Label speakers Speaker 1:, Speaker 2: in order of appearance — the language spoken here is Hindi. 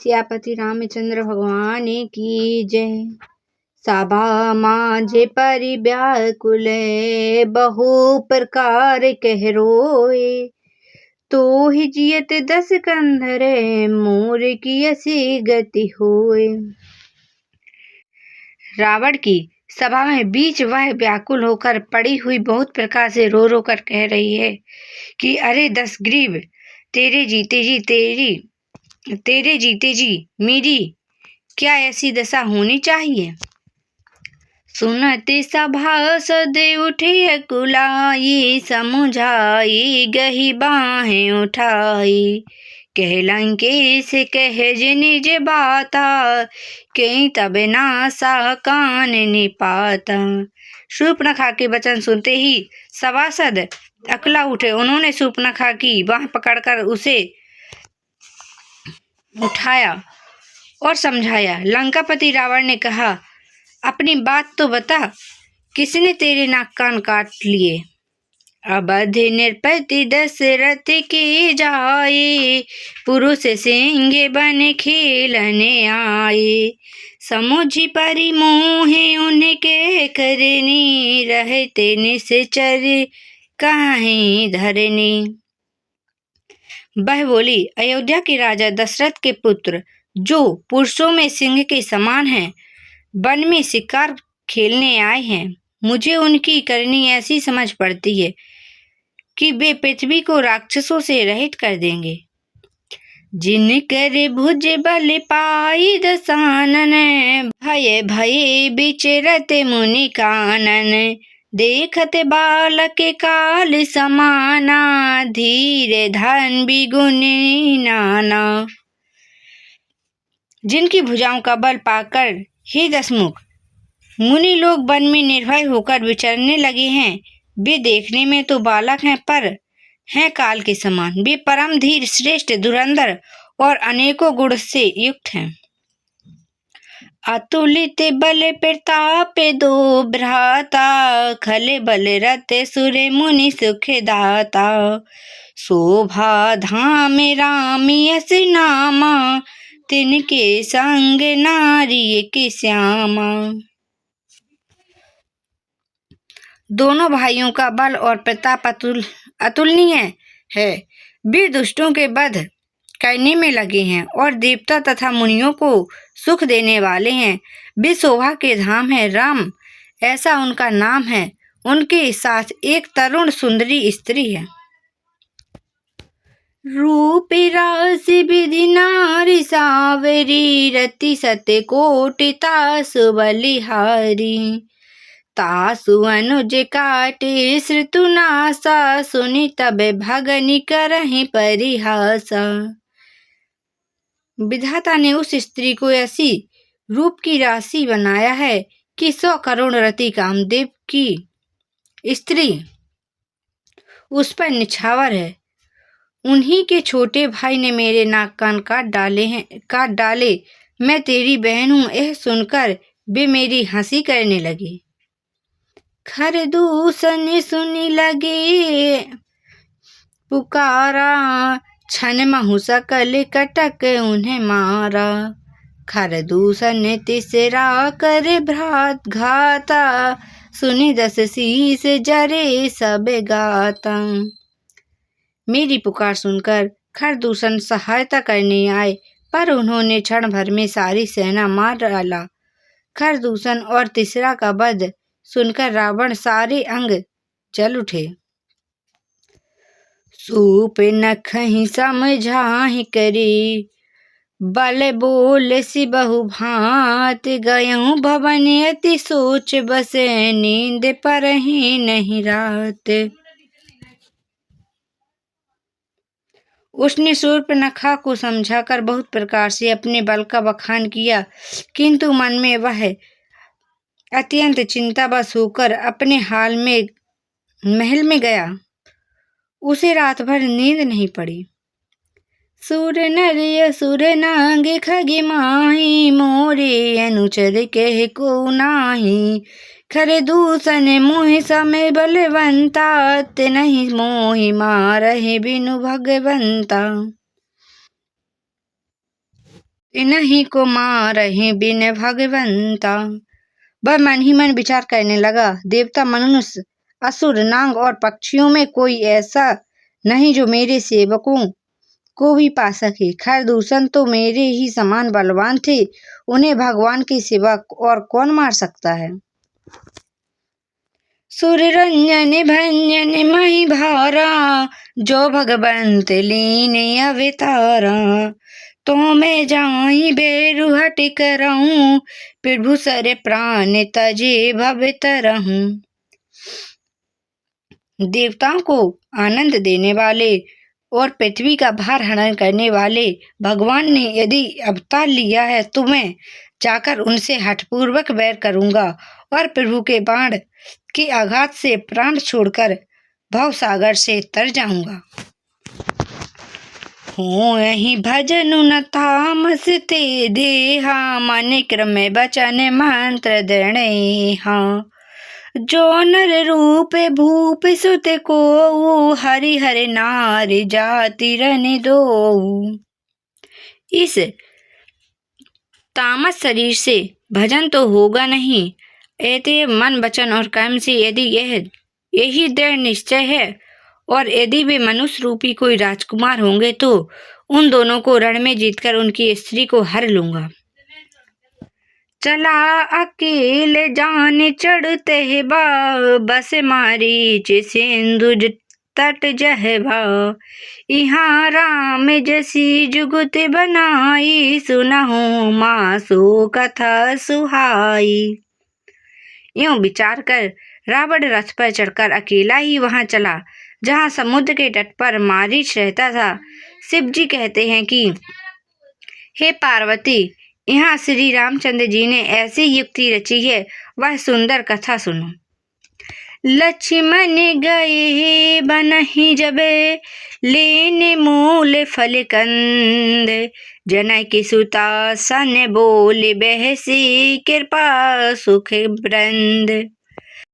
Speaker 1: सियापति रामचंद्र भगवान की जय। सभा माझे परि व्याकुल बहु प्रकार कह रोए। तो ही जियत दस कंधर मोर की ऐसी गति होए। रावण की सभा में बीच वह व्याकुल होकर पड़ी हुई बहुत प्रकार से रो रो कर कह रही है कि अरे दशग्रीव, तेरे जीते जी मेरी क्या ऐसी दशा होनी चाहिए। सुनते सभासद उठे अकुलाई, समुझाई गही बाहें उठाई। कह लंकेश कह जे निज बाता, कहीं तब नासा कान निपाता। शूर्पणखा के वचन सुनते ही सभासद अकला उठे। उन्होंने शूर्पणखा की बाह पकड़कर उसे उठाया और समझाया। लंकापति रावण ने कहा, अपनी बात तो बता, किसने तेरे नाक कान काट लिए। अवध नृपति दशरथ के जाए, पुरुष सिंह बन खेलने आए। समुझी परि मोहे उनके करनी, रहते निश्चर काहे धरनी। वह बोली, अयोध्या के राजा दशरथ के पुत्र जो पुरुषों में सिंह के समान हैं, वन में शिकार खेलने आए हैं। मुझे उनकी करनी ऐसी समझ पड़ती है कि वे पृथ्वी को राक्षसों से रहित कर देंगे। जिन कर भुज बल पाई दसानन, भय भय विचरत मुनि कानन। देखत बालक काल समाना, धीर धन बिगुनी नाना। जिनकी भुजाओं का बल पाकर हे दशमुख मुनि लोग वन में निर्भय होकर विचरने लगे हैं, वे देखने में तो बालक हैं पर हैं काल के समान। वे परम धीर, श्रेष्ठ, धुरंधर और अनेकों गुण से युक्त हैं। अतुलित बल प्रताप दो भ्राता, खल बल रत सुर मुनि सुख दाता। शोभा धाम राम यस नामा, तिनके संग नारी के श्यामा। दोनों भाइयों का बल और प्रताप अतुलनीय है। वे दुष्टों के वध करने में लगे हैं और देवता तथा मुनियों को सुख देने वाले हैं। वे शोभा के धाम है, राम ऐसा उनका नाम है। उनके साथ एक तरुण सुंदरी स्त्री है। रूप रास विधि नारी सावरी, रति सत्य कोटि तासु बलिहारी। तासु अनुज काटे श्रुतु नासा, सुनि तब भगनि करहि परिहासा। विधाता ने उस स्त्री को ऐसी रूप की राशि बनाया है कि 100 करोड़ रति कामदेव की स्त्री उस पर निछावर है। उन्हीं के छोटे भाई ने मेरे नाक कान काट डाले। मैं तेरी बहन हूँ, यह सुनकर वे मेरी हंसी करने लगे। खरदूषण सुनि लगे पुकारा, छन महु सकल कटक उन्हें मारा। खरदूषण तिसरा कर भ्रात घाता, सुनि दस शीस जरे सब गाता। मेरी पुकार सुनकर खरदूषण सहायता करने आए, पर उन्होंने क्षण भर में सारी सेना मार डाला। खरदूषण और तिसरा का वध सुनकर रावण सारे अंग जल उठे। सूप नखहि समझाहि करी, बल बोल सि बहु भांत। गयहूँ भवन अति सोच बसे, नींद परहि नहीं रात। उसने शूर्पणखा को समझाकर बहुत प्रकार से अपने बल का बखान किया, किंतु मन में वह अत्यंत चिंतावश होकर अपने महल में गया। उसे रात भर नींद नहीं पड़ी। सुर नर असुर नाग खग माही, मोरे अनुचर कह को नाही। खरदूषण मोहि समय बलवंता, नहीं मोहि मारहि बिनु भगवंता। इन्हीं को मारहि बिन भगवंता। वह मन ही मन विचार करने लगा, देवता, मनुष्य, असुर, नाग और पक्षियों में कोई ऐसा नहीं जो मेरे सेवकों को भी पा सके। खैर, दूषण तो मेरे ही समान बलवान थे, उन्हें भगवान के सिवा और कौन मार सकता है। सुर रंजन भंजन मही भारा, जो भगवंत लीन अवतारा। तो मैं जाई बेरु हट करऊं, प्रभु सर प्राण तजे भव तरहूं। देवताओं को आनंद देने वाले और पृथ्वी का भार हरण करने वाले भगवान ने यदि अवतार लिया है तो मैं जाकर उनसे हठपूर्वक वैर करूंगा और प्रभु के बाण के आघात से प्राण छोड़कर भव सागर से तर जाऊंगा। हूँ यही भजन न तामस ते देहा, मन क्रम बचन मंत्र दृढ़ेहा। जो नर रूप भूप सुत को, हरि हरि नारी जाति रन दो। इस तामस शरीर से भजन तो होगा नहीं, अतएव मन वचन और कर्म से यदि यही दृढ़ निश्चय है और यदि वे मनुष्य रूपी कोई राजकुमार होंगे तो उन दोनों को रण में जीतकर उनकी स्त्री को हर लूंगा। चला अकेले जान चढ़ते बा, बस मारीच सिंधु तट जहबा। यहाँ राम जैसी जुगत बनाई, सुनहु मासो कथा सुहाई। यूं विचार कर रावण रथ पर चढ़कर अकेला ही वहां चला जहां समुद्र के तट पर मारीच रहता था। शिव जी कहते हैं कि हे पार्वती, यहाँ श्री रामचंद्र जी ने ऐसी युक्ति रची है, वह सुंदर कथा सुनो। लक्ष्मण गए बनहि जबे, लेने मूल फल कंद। जनक सुता सन बोल बहसी, कृपा सुख वृंद।